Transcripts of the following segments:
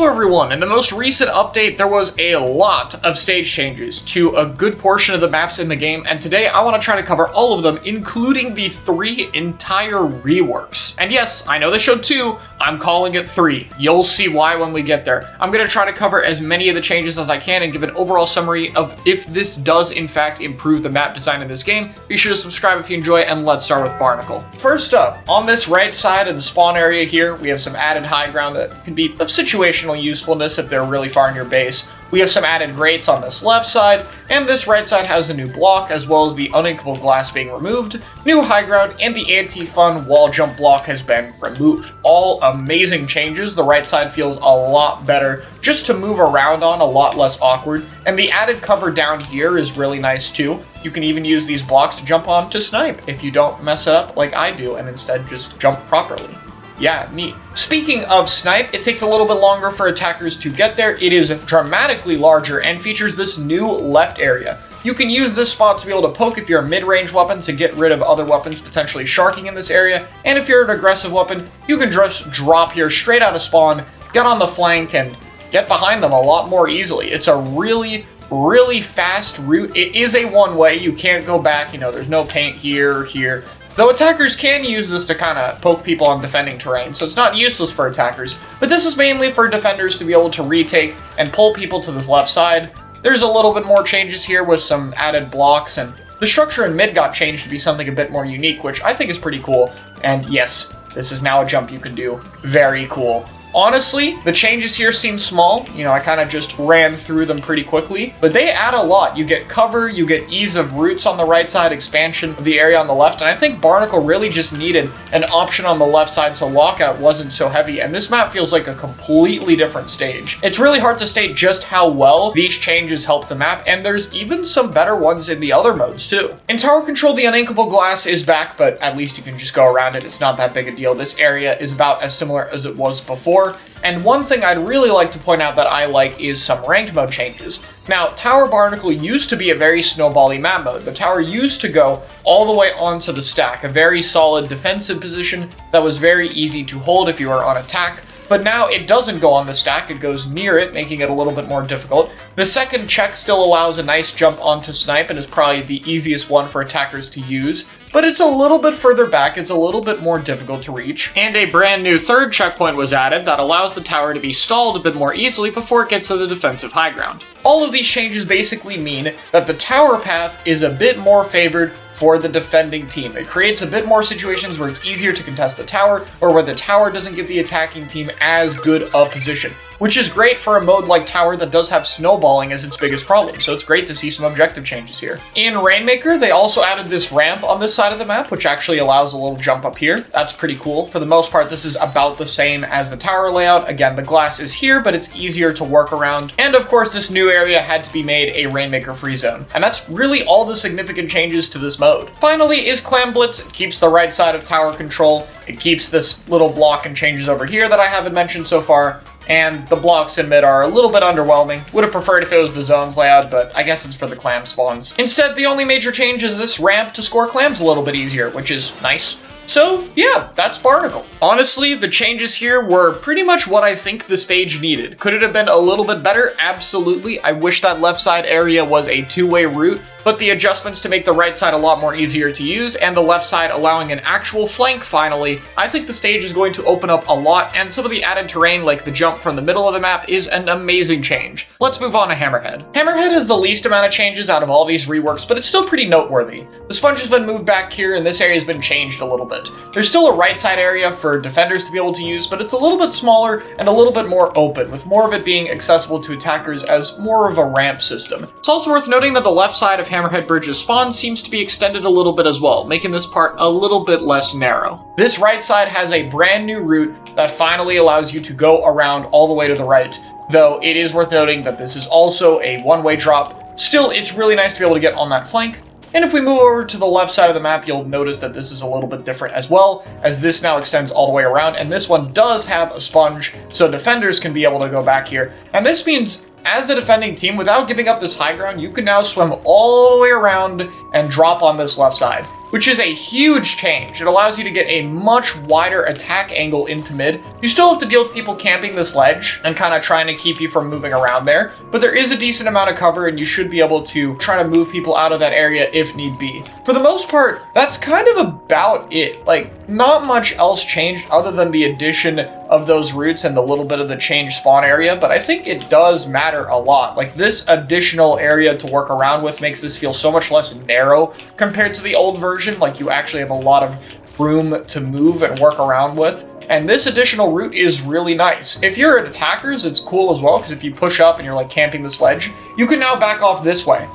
Hello everyone, in the most recent update there was a lot of stage changes to a good portion of the maps in the game, and today I want to try to cover all of them, including the 3 entire reworks. And yes, I know they showed 2, I'm calling it 3. You'll see why when we get there. I'm going to try to cover as many of the changes as I can and give an overall summary of if this does in fact improve the map design in this game. Be sure to subscribe if you enjoy, and let's start with Barnacle. First up, on this right side in the spawn area here, we have some added high ground that can be of situational usefulness if they're really far in your base. We have some added grates on this left side, and this right side has a new block, as well as the uninkable glass being removed, new high ground, and the anti-fun wall jump block has been removed. All amazing changes. The right side feels a lot better just to move around on, a lot less awkward, and the added cover down here is really nice too. You can even use these blocks to jump on to snipe if you don't mess it up like I do and instead just jump properly. Yeah, neat. Speaking of snipe, it takes a little bit longer for attackers to get there. It is dramatically larger and features this new left area. You can use this spot to be able to poke if you're a mid-range weapon to get rid of other weapons potentially sharking in this area, and if you're an aggressive weapon, you can just drop here straight out of spawn, get on the flank, and get behind them a lot more easily. It's a really fast route. It is a one-way, you can't go back, there's no paint here or here. Though attackers can use this to kind of poke people on defending terrain, so it's not useless for attackers, but this is mainly for defenders to be able to retake and pull people to this left side. There's a little bit more changes here with some added blocks, and the structure in mid got changed to be something a bit more unique, which I think is pretty cool. And yes, this is now a jump you can do. Very cool. Honestly, the changes here seem small. I kind of just ran through them pretty quickly, but they add a lot. You get cover, you get ease of routes on the right side, expansion of the area on the left, and I think Barnacle really just needed an option on the left side so lockout wasn't so heavy, and this map feels like a completely different stage. It's really hard to state just how well these changes help the map, and there's even some better ones in the other modes too. In tower control, the uninkable glass is back, but at least you can just go around it. It's not that big a deal. This area is about as similar as it was before. And one thing I'd really like to point out that I like is some ranked mode changes. Now, Tower Barnacle used to be a very snowbally map mode. The tower used to go all the way onto the stack, a very solid defensive position that was very easy to hold if you were on attack. But now it doesn't go on the stack, it goes near it, making it a little bit more difficult. The second check still allows a nice jump onto snipe and is probably the easiest one for attackers to use, but it's a little bit further back, it's a little bit more difficult to reach. And a brand new third checkpoint was added that allows the tower to be stalled a bit more easily before it gets to the defensive high ground. All of these changes basically mean that the tower path is a bit more favored for the defending team. It creates a bit more situations where it's easier to contest the tower, or where the tower doesn't give the attacking team as good a position, which is great for a mode like Tower that does have snowballing as its biggest problem, so it's great to see some objective changes here. In Rainmaker, they also added this ramp on this side of the map, which actually allows a little jump up here. That's pretty cool. For the most part, this is about the same as the tower layout. Again, the glass is here, but it's easier to work around. And of course, this new area had to be made a Rainmaker free zone. And that's really all the significant changes to this mode. Finally is Clam Blitz. It keeps the right side of tower control. It keeps this little block and changes over here that I haven't mentioned so far. And the blocks in mid are a little bit underwhelming. Would have preferred if it was the zones layout, but I guess it's for the clam spawns. Instead, the only major change is this ramp to score clams a little bit easier, which is nice. So yeah, that's Barnacle. Honestly, the changes here were pretty much what I think the stage needed. Could it have been a little bit better? Absolutely. I wish that left side area was a two-way route, but the adjustments to make the right side a lot more easier to use and the left side allowing an actual flank finally, I think the stage is going to open up a lot, and some of the added terrain like the jump from the middle of the map is an amazing change. Let's move on to Hammerhead. Hammerhead has the least amount of changes out of all these reworks, but it's still pretty noteworthy. The sponge has been moved back here and this area has been changed a little bit. There's still a right side area for defenders to be able to use, but it's a little bit smaller and a little bit more open, with more of it being accessible to attackers as more of a ramp system. It's also worth noting that the left side of Hammerhead Bridge's spawn seems to be extended a little bit as well, making this part a little bit less narrow. This right side has a brand new route that finally allows you to go around all the way to the right, though it is worth noting that this is also a one-way drop. Still, it's really nice to be able to get on that flank. And if we move over to the left side of the map, you'll notice that this is a little bit different as well, as this now extends all the way around, and this one does have a sponge, so defenders can be able to go back here. And this means as the defending team, without giving up this high ground, you can now swim all the way around and drop on this left side, which is a huge change. It allows you to get a much wider attack angle into mid. You still have to deal with people camping this ledge and kind of trying to keep you from moving around there, but there is a decent amount of cover and you should be able to try to move people out of that area if need be. For the most part, that's kind of about it. Like, not much else changed other than the addition of those routes and the little bit of the change spawn area, but I think it does matter a lot. Like, this additional area to work around with makes this feel so much less narrow compared to the old version. Like, you actually have a lot of room to move and work around with. And this additional route is really nice. If you're at attackers, it's cool as well, because if you push up and you're like camping this ledge, you can now back off this way.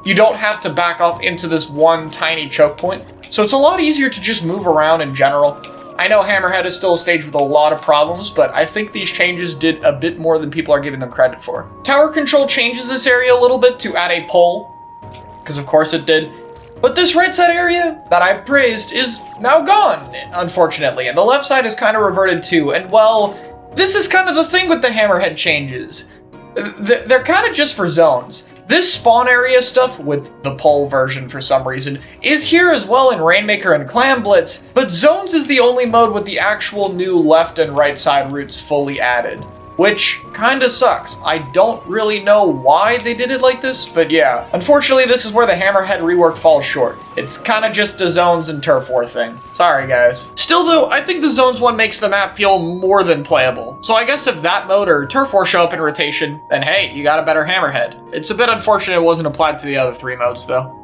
You don't have to back off into this one tiny choke point. So it's a lot easier to just move around in general. I know Hammerhead is still a stage with a lot of problems, but I think these changes did a bit more than people are giving them credit for. Tower control changes this area a little bit to add a pole, because of course it did. But this right side area that I praised is now gone, unfortunately, and the left side is kind of reverted too. And well, this is kind of the thing with the Hammerhead changes. They're kind of just for zones. This spawn area stuff with the pole version for some reason is here as well in Rainmaker and Clam Blitz, but zones is the only mode with the actual new left and right side routes fully added, which kinda sucks. I don't really know why they did it like this, but yeah. Unfortunately, this is where the Hammerhead rework falls short. It's kinda just a zones and turf war thing. Sorry, guys. Still though, I think the zones one makes the map feel more than playable. So I guess if that mode or turf war show up in rotation, then hey, you got a better Hammerhead. It's a bit unfortunate it wasn't applied to the other 3 modes though.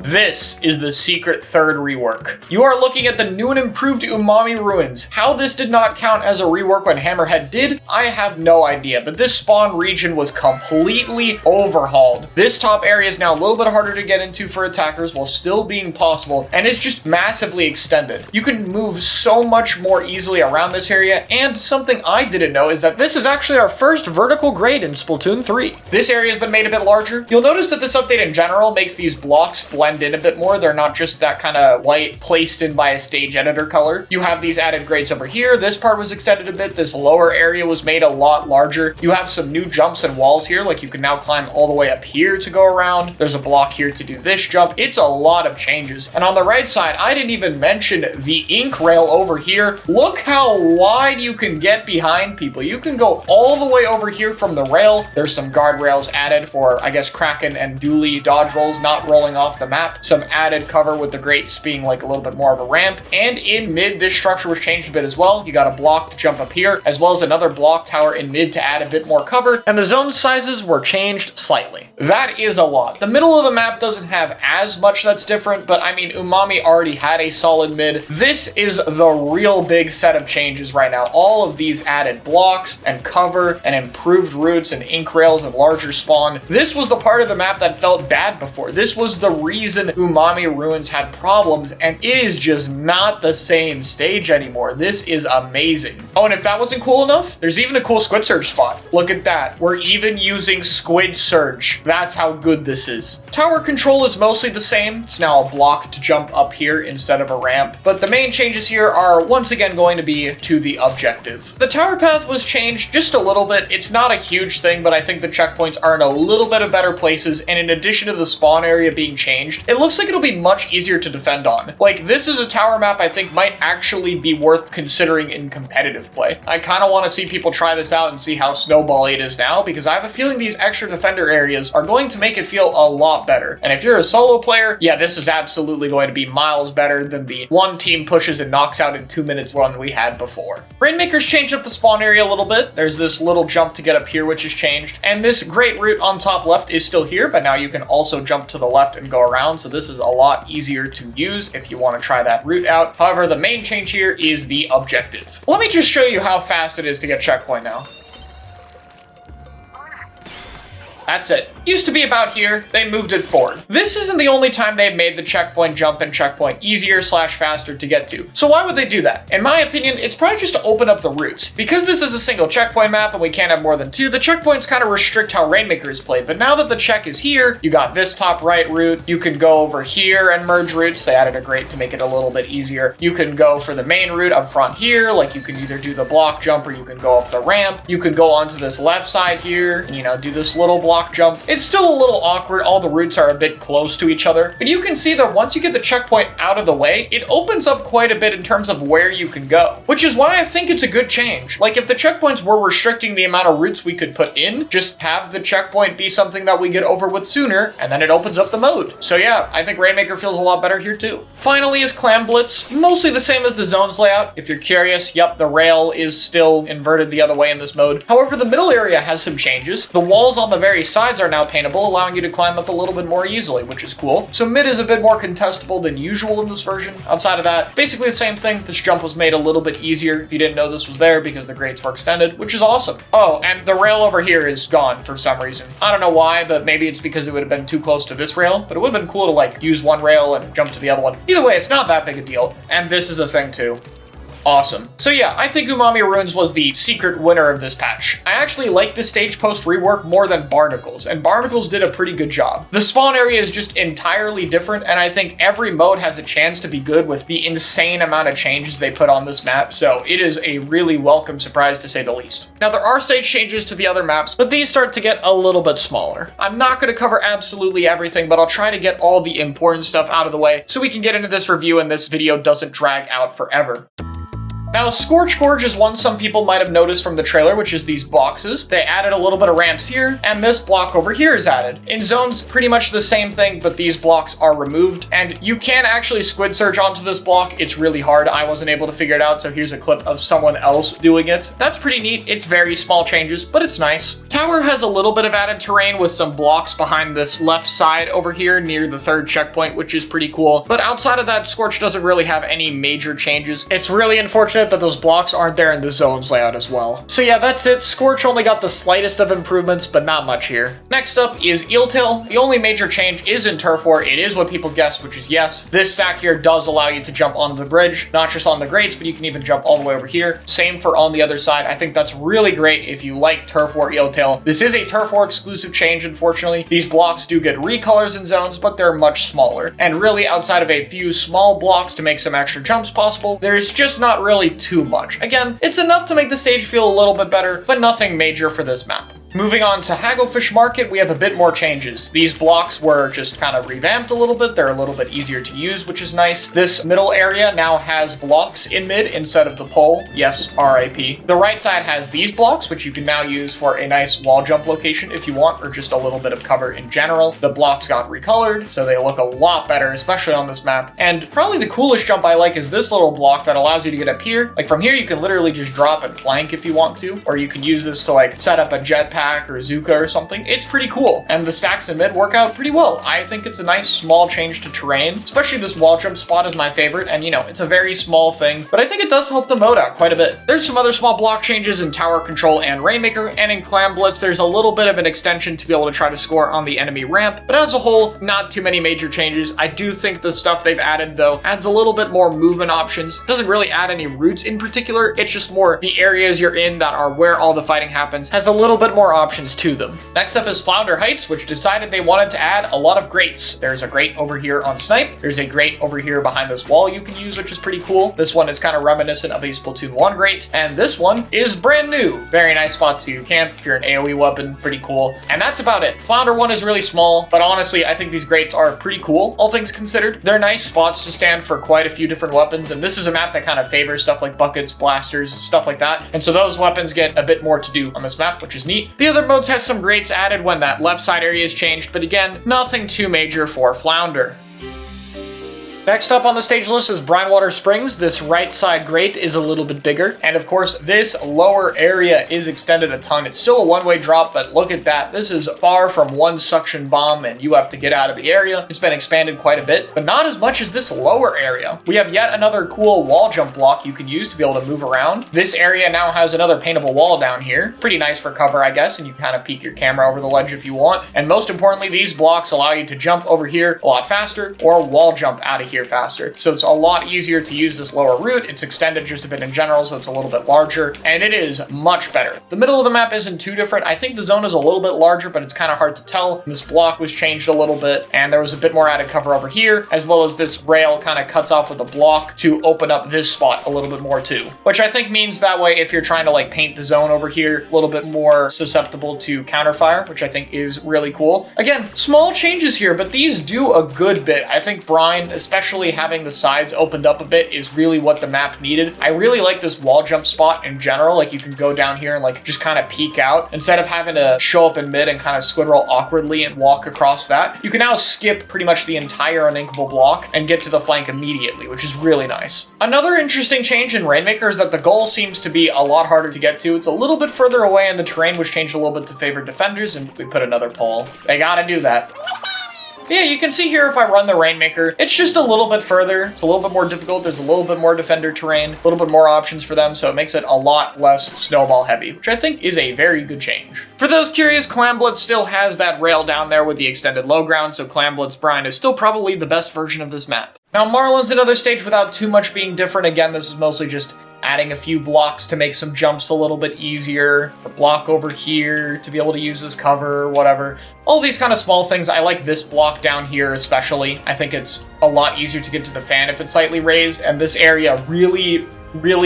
This is the secret third rework. You are looking at the new and improved Umami Ruins. How this did not count as a rework when Hammerhead did, I have no idea, but this spawn region was completely overhauled. This top area is now a little bit harder to get into for attackers while still being possible, and it's just massively extended. You can move so much more easily around this area, and something I didn't know is that this is actually our first vertical grade in Splatoon 3. This area has been made a bit larger. You'll notice that this update in general makes these blocks blend in a bit more. They're not just that kind of white placed in by a stage editor color. You have these added grades over here. This part was extended a bit. This lower area was made a lot larger. You have some new jumps and walls here. Like, you can now climb all the way up here to go around. There's a block here to do this jump. It's a lot of changes. And on the right side, I didn't even mention the ink rail over here. Look how wide you can get behind people. You can go all the way over here from the rail. There's some guardrails added for, I guess, Kraken and Dooley dodge rolls not rolling off the map. Some added cover with the grates being like a little bit more of a ramp. And in mid, this structure was changed a bit as well. You got a block to jump up here, as well as another block tower in mid to add a bit more cover. And the zone sizes were changed slightly. That is a lot. The middle of the map doesn't have as much that's different, but I mean, Umami already had a solid mid. This is the real big set of changes right now. All of these added blocks and cover and improved routes and ink rails and larger spawn. This was the part of the map that felt bad before. This was the reason Umami Ruins had problems, and it is just not the same stage anymore. This is amazing. Oh, and if that wasn't cool enough, there's even a cool Squid Surge spot. Look at that. We're even using Squid Surge. That's how good this is. Tower control is mostly the same. It's now a block to jump up here instead of a ramp, but the main changes here are once again going to be to the objective. The tower path was changed just a little bit. It's not a huge thing, but I think the checkpoints are in a little bit of better places, and in addition to the spawn area being changed, it looks like it'll be much easier to defend on. Like, this is a tower map I think might actually be worth considering in competitive play. I kind of want to see people try this out and see how snowbally it is now, because I have a feeling these extra defender areas are going to make it feel a lot better. And if you're a solo player, yeah, this is absolutely going to be miles better than the one team pushes and knocks out in 2 minutes one we had before. Rainmaker's changed up the spawn area a little bit. There's this little jump to get up here, which is changed. And this great route on top left is still here, but now you can also jump to the left and go around. So this is a lot easier to use if you want to try that route out. However, the main change here is the objective. Let me just show you how fast it is to get checkpoint now. That's it. Used to be about here, they moved it forward. This isn't the only time they've made the checkpoint jump and checkpoint easier / faster to get to. So why would they do that? In my opinion, it's probably just to open up the routes. Because this is a single checkpoint map and we can't have more than 2, the checkpoints kind of restrict how Rainmaker is played. But now that the check is here, you got this top right route, you can go over here and merge routes. They added a grate to make it a little bit easier. You can go for the main route up front here, like you can either do the block jump or you can go up the ramp. You can go onto this left side here and, you know, do this little block jump. It's still a little awkward. All the routes are a bit close to each other, but you can see that once you get the checkpoint out of the way, it opens up quite a bit in terms of where you can go, which is why I think it's a good change. Like if the checkpoints were restricting the amount of routes we could put in, just have the checkpoint be something that we get over with sooner, and then it opens up the mode. So yeah, I think Rainmaker feels a lot better here too. Finally is Clam Blitz, mostly the same as the zones layout. If you're curious, yep, the rail is still inverted the other way in this mode. However, the middle area has some changes. The walls on the very sides are now paintable, allowing you to climb up a little bit more easily, which is cool. So mid is a bit more contestable than usual in this version. Outside of that, basically the same thing. This jump was made a little bit easier if you didn't know this was there because the grates were extended, which is awesome. Oh, and the rail over here is gone for some reason. I don't know why, but maybe it's because it would have been too close to this rail, but it would have been cool to like use one rail and jump to the other one. Either way, it's not that big a deal. And this is a thing too. Awesome. So yeah, I think Umami Ruins was the secret winner of this patch. I actually like the stage post rework more than Barnacles, and Barnacles did a pretty good job. The spawn area is just entirely different, and I think every mode has a chance to be good with the insane amount of changes they put on this map, so it is a really welcome surprise to say the least. Now there are stage changes to the other maps, but these start to get a little bit smaller. I'm not going to cover absolutely everything, but I'll try to get all the important stuff out of the way so we can get into this review and this video doesn't drag out forever. Now, Scorch Gorge is one some people might have noticed from the trailer, which is these boxes. They added a little bit of ramps here, and this block over here is added. In zones, pretty much the same thing, but these blocks are removed, and you can actually squid search onto this block. It's really hard. I wasn't able to figure it out, so here's a clip of someone else doing it. That's pretty neat. It's very small changes, but it's nice. Tower has a little bit of added terrain with some blocks behind this left side over here near the third checkpoint, which is pretty cool. But outside of that, Scorch doesn't really have any major changes. It's really unfortunate that those blocks aren't there in the zones layout as well. So yeah, that's it. Scorch only got the slightest of improvements, but not much here. Next up is Eeltail. The only major change is in Turf War. It is what people guessed, which is yes. This stack here does allow you to jump onto the bridge, not just on the grates, but you can even jump all the way over here. Same for on the other side. I think that's really great if you like Turf War Eeltail. This is a Turf War exclusive change, unfortunately. These blocks do get recolors in zones, but they're much smaller. And really, outside of a few small blocks to make some extra jumps possible, there's just not really too much. Again, it's enough to make the stage feel a little bit better, but nothing major for this map. Moving on to Hagglefish Market, we have a bit more changes. These blocks were just kind of revamped a little bit. They're a little bit easier to use, which is nice. This middle area now has blocks in mid instead of the pole. Yes, RIP. The right side has these blocks, which you can now use for a nice wall jump location if you want, or just a little bit of cover in general. The blocks got recolored, so they look a lot better, especially on this map. And probably the coolest jump I like is this little block that allows you to get up here. Like from here, you can literally just drop and flank if you want to, or you can use this to like set up a jetpack or Zuka or something. It's pretty cool, and the stacks in mid work out pretty well. I think it's a nice small change to terrain, especially this wall jump spot is my favorite, and you know, it's a very small thing, but I think it does help the mode out quite a bit. There's some other small block changes in Tower Control and Rainmaker, and in Clam Blitz, there's a little bit of an extension to be able to try to score on the enemy ramp, but as a whole, not too many major changes. I do think the stuff they've added, though, adds a little bit more movement options. Doesn't really add any routes in particular, it's just more the areas you're in that are where all the fighting happens, has a little bit more options to them. Next up is Flounder Heights, which decided they wanted to add a lot of grates. There's a grate over here on Snipe. There's a grate over here behind this wall you can use, which is pretty cool. This one is kind of reminiscent of a Splatoon 1 grate, and this one is brand new. Very nice spot to camp if you're an AoE weapon, pretty cool. And that's about it. Flounder 1 is really small, but honestly, I think these grates are pretty cool, all things considered. They're nice spots to stand for quite a few different weapons, and this is a map that kind of favors stuff like buckets, blasters, stuff like that. And so those weapons get a bit more to do on this map, which is neat. The other modes has some grates added when that left side area is changed, but again, nothing too major for Flounder. Next up on the stage list is Brinewater Springs. This right side grate is a little bit bigger. And of course, this lower area is extended a ton. It's still a one-way drop, but look at that. This is far from one suction bomb and you have to get out of the area. It's been expanded quite a bit, but not as much as this lower area. We have yet another cool wall jump block you can use to be able to move around. This area now has another paintable wall down here. Pretty nice for cover, I guess, and you can kind of peek your camera over the ledge if you want. And most importantly, these blocks allow you to jump over here a lot faster or wall jump out of here faster. So it's a lot easier to use this lower route. It's extended just a bit in general, so it's a little bit larger, and it is much better. The middle of the map isn't too different. I think the zone is a little bit larger, but it's kind of hard to tell. This block was changed a little bit, and there was a bit more added cover over here, as well as this rail kind of cuts off with a block to open up this spot a little bit more too, which I think means that way if you're trying to like paint the zone over here, a little bit more susceptible to counterfire, which I think is really cool. Again, small changes here, but these do a good bit. I think Brine, especially having the sides opened up a bit, is really what the map needed. I really like this wall jump spot in general. Like you can go down here and like just kind of peek out instead of having to show up in mid and kind of squid roll awkwardly and walk across that. You can now skip pretty much the entire uninkable block and get to the flank immediately, which is really nice. Another interesting change in Rainmaker is that the goal seems to be a lot harder to get to. It's a little bit further away and the terrain was changed a little bit to favor defenders, and we put another pole. They gotta do that. Yeah, you can see here if I run the Rainmaker, it's just a little bit further. It's a little bit more difficult. There's a little bit more defender terrain, a little bit more options for them, so it makes it a lot less snowball heavy, which I think is a very good change. For those curious, Clamblitz still has that rail down there with the extended low ground, so Clamblitz Brine is still probably the best version of this map. Now, Marlin's another stage without too much being different. Again, this is mostly just adding a few blocks to make some jumps a little bit easier, a block over here to be able to use as cover, whatever. All these kind of small things. I like this block down here especially. I think it's a lot easier to get to the fan if it's slightly raised, and this area really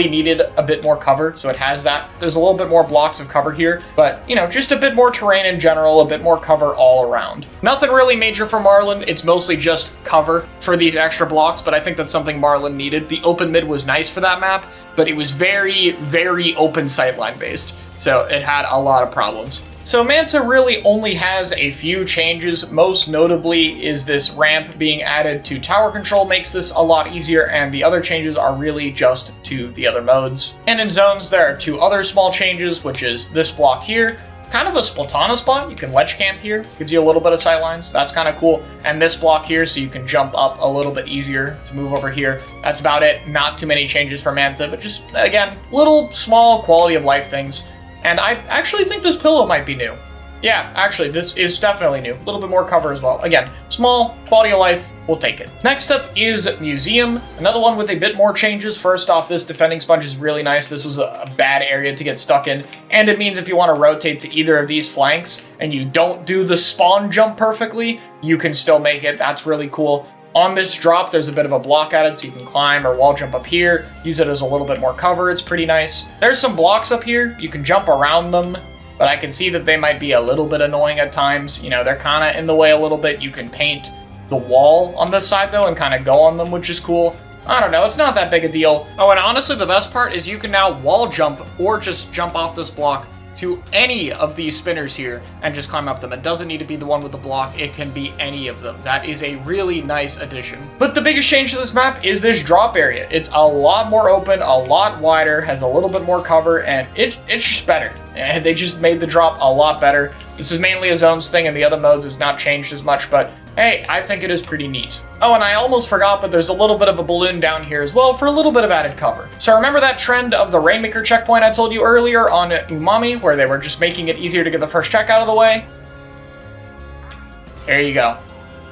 needed a bit more cover, so it has that. There's a little bit more blocks of cover here, but, you know, just a bit more terrain in general, a bit more cover all around. Nothing really major for Marlin. It's mostly just cover for these extra blocks, but I think that's something Marlin needed. The open mid was nice for that map, but it was very open sightline based, so it had a lot of problems. So Manta really only has a few changes. Most notably is this ramp being added to tower control makes this a lot easier, and the other changes are really just to the other modes. And in zones, there are two other small changes, which is this block here, kind of a Splatoon spot. You can ledge camp here, gives you a little bit of sightlines, so that's kind of cool. And this block here, so you can jump up a little bit easier to move over here. That's about it. Not too many changes for Manta, but just, again, little small quality of life things. And I actually think this pillow might be new. Yeah, actually, this is definitely new. A little bit more cover as well. Again, small, quality of life, we'll take it. Next up is Museum, another one with a bit more changes. First off, this defending sponge is really nice. This was a bad area to get stuck in, and it means if you want to rotate to either of these flanks and you don't do the spawn jump perfectly, you can still make it. That's really cool. On this drop, there's a bit of a block added, so you can climb or wall jump up here, use it as a little bit more cover. It's pretty nice. There's some blocks up here. You can jump around them, but I can see that they might be a little bit annoying at times. You know, they're kind of in the way a little bit. You can paint the wall on this side, though, and kind of go on them, which is cool. I don't know, it's not that big a deal. Oh, and honestly, the best part is you can now wall jump or just jump off this block to any of these spinners here and just climb up them. It doesn't need to be the one with the block, it can be any of them. That is a really nice addition. But the biggest change to this map is this drop area. It's a lot more open, a lot wider, has a little bit more cover, and it's just better. And they just made the drop a lot better. This is mainly a zones thing, and the other modes has not changed as much, but hey, I think it is pretty neat. Oh, and I almost forgot, but there's a little bit of a balloon down here as well for a little bit of added cover. So remember that trend of the Rainmaker checkpoint I told you earlier on Umami, where they were just making it easier to get the first check out of the way? There you go.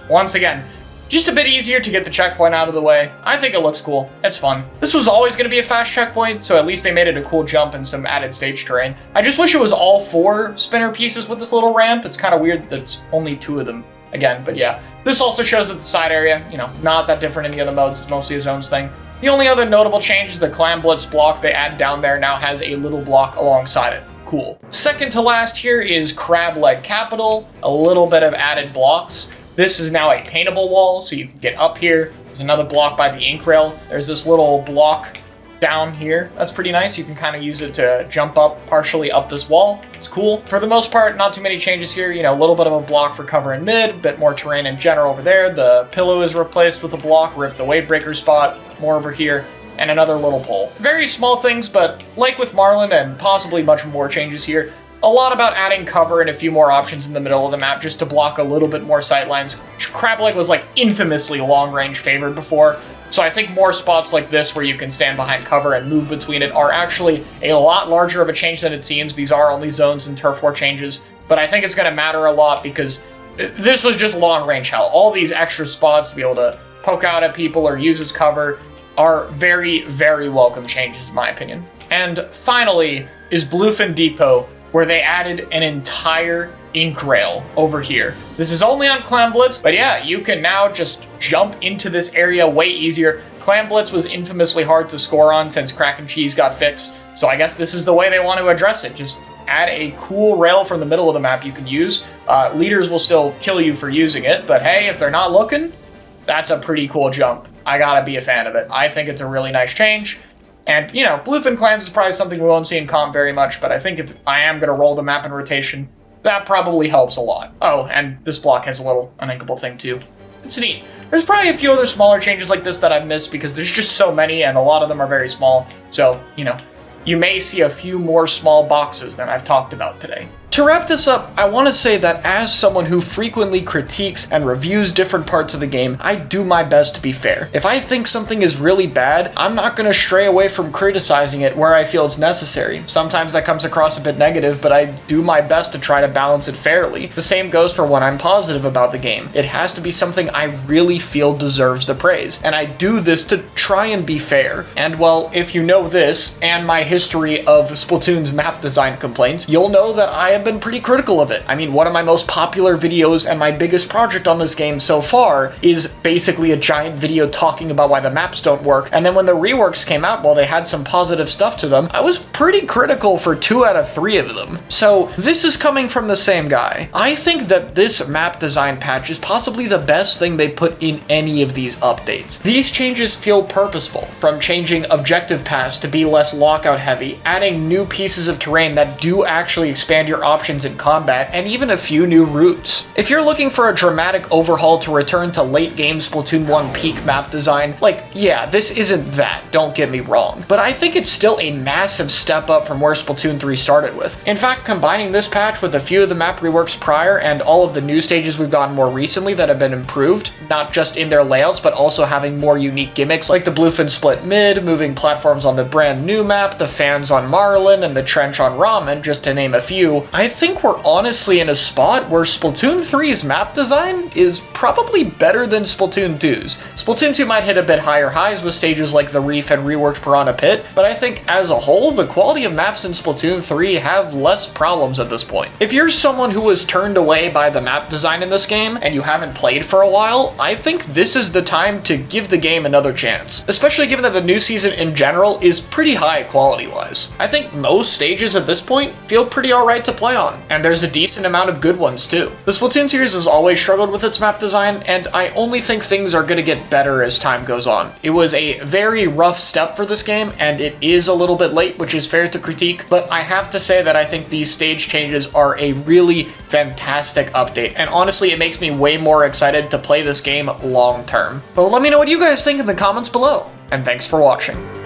Once again, just a bit easier to get the checkpoint out of the way. I think it looks cool. It's fun. This was always going to be a fast checkpoint, so at least they made it a cool jump and some added stage terrain. I just wish it was all 4 spinner pieces with this little ramp. It's kind of weird that it's only 2 of them. Again, but yeah. This also shows that the side area, you know, not that different in the other modes. It's mostly a zones thing. The only other notable change is the Clamblitz block they add down there now has a little block alongside it. Cool. Second to last here is Crableg Capital. A little bit of added blocks. This is now a paintable wall, so you can get up here. There's another block by the ink rail. There's this little block down here. That's pretty nice. You can kind of use it to jump up partially up this wall. It's cool. For the most part, not too many changes here. You know, a little bit of a block for cover in mid, a bit more terrain in general over there. The pillow is replaced with a block, ripped the wave breaker spot, more over here, and another little pole. Very small things, but like with Marlin and possibly much more changes here, a lot about adding cover and a few more options in the middle of the map just to block a little bit more sightlines. Crableg was like infamously long-range favored before, so I think more spots like this where you can stand behind cover and move between it are actually a lot larger of a change than it seems. These are only zones and turf war changes, but I think it's going to matter a lot because this was just long-range hell. All these extra spots to be able to poke out at people or use as cover are very, very welcome changes in my opinion. And finally is Bluefin Depot, where they added an entire ink rail over here. This is only on Clam Blitz, but yeah, you can now just jump into this area way easier. Clam Blitz was infamously hard to score on since Crack and Cheese got fixed, so I guess this is the way they want to address it. Just add a cool rail from the middle of the map you can use. Leaders will still kill you for using it, but hey, if they're not looking, that's a pretty cool jump. I gotta be a fan of it. I think it's a really nice change. And, you know, Bluefin Clams is probably something we won't see in comp very much, but I think if I am going to roll the map in rotation, that probably helps a lot. Oh, and this block has a little uninkable thing too. It's neat. There's probably a few other smaller changes like this that I've missed because there's just so many and a lot of them are very small. So, you know, you may see a few more small boxes than I've talked about today. To wrap this up, I want to say that as someone who frequently critiques and reviews different parts of the game, I do my best to be fair. If I think something is really bad, I'm not going to stray away from criticizing it where I feel it's necessary. Sometimes that comes across a bit negative, but I do my best to try to balance it fairly. The same goes for when I'm positive about the game. It has to be something I really feel deserves the praise, and I do this to try and be fair. And well, if you know this, and my history of Splatoon's map design complaints, you'll know that I have been pretty critical of it. I mean, one of my most popular videos and my biggest project on this game so far is basically a giant video talking about why the maps don't work, and then when the reworks came out, while they had some positive stuff to them, I was pretty critical for 2 out of 3 of them. So this is coming from the same guy. I think that this map design patch is possibly the best thing they put in any of these updates. These changes feel purposeful, from changing objective paths to be less lockout heavy, adding new pieces of terrain that do actually expand your options in combat, and even a few new routes. If you're looking for a dramatic overhaul to return to late game Splatoon 1 peak map design, like, yeah, this isn't that, don't get me wrong, but I think it's still a massive step up from where Splatoon 3 started with. In fact, combining this patch with a few of the map reworks prior and all of the new stages we've gotten more recently that have been improved, not just in their layouts, but also having more unique gimmicks like the Bluefin split mid, moving platforms on the brand new map, the fans on Marlin, and the trench on Ramen, just to name a few, I think we're honestly in a spot where Splatoon 3's map design is probably better than Splatoon 2's. Splatoon 2 might hit a bit higher highs with stages like the Reef and reworked Piranha Pit, but I think as a whole, the quality of maps in Splatoon 3 have less problems at this point. If you're someone who was turned away by the map design in this game, and you haven't played for a while, I think this is the time to give the game another chance, especially given that the new season in general is pretty high quality-wise. I think most stages at this point feel pretty alright to play on, and there's a decent amount of good ones too. The Splatoon series has always struggled with its map design, and I only think things are going to get better as time goes on. It was a very rough step for this game, and it is a little bit late, which is fair to critique, but I have to say that I think these stage changes are a really fantastic update, and honestly, it makes me way more excited to play this game long term. But let me know what you guys think in the comments below, and thanks for watching.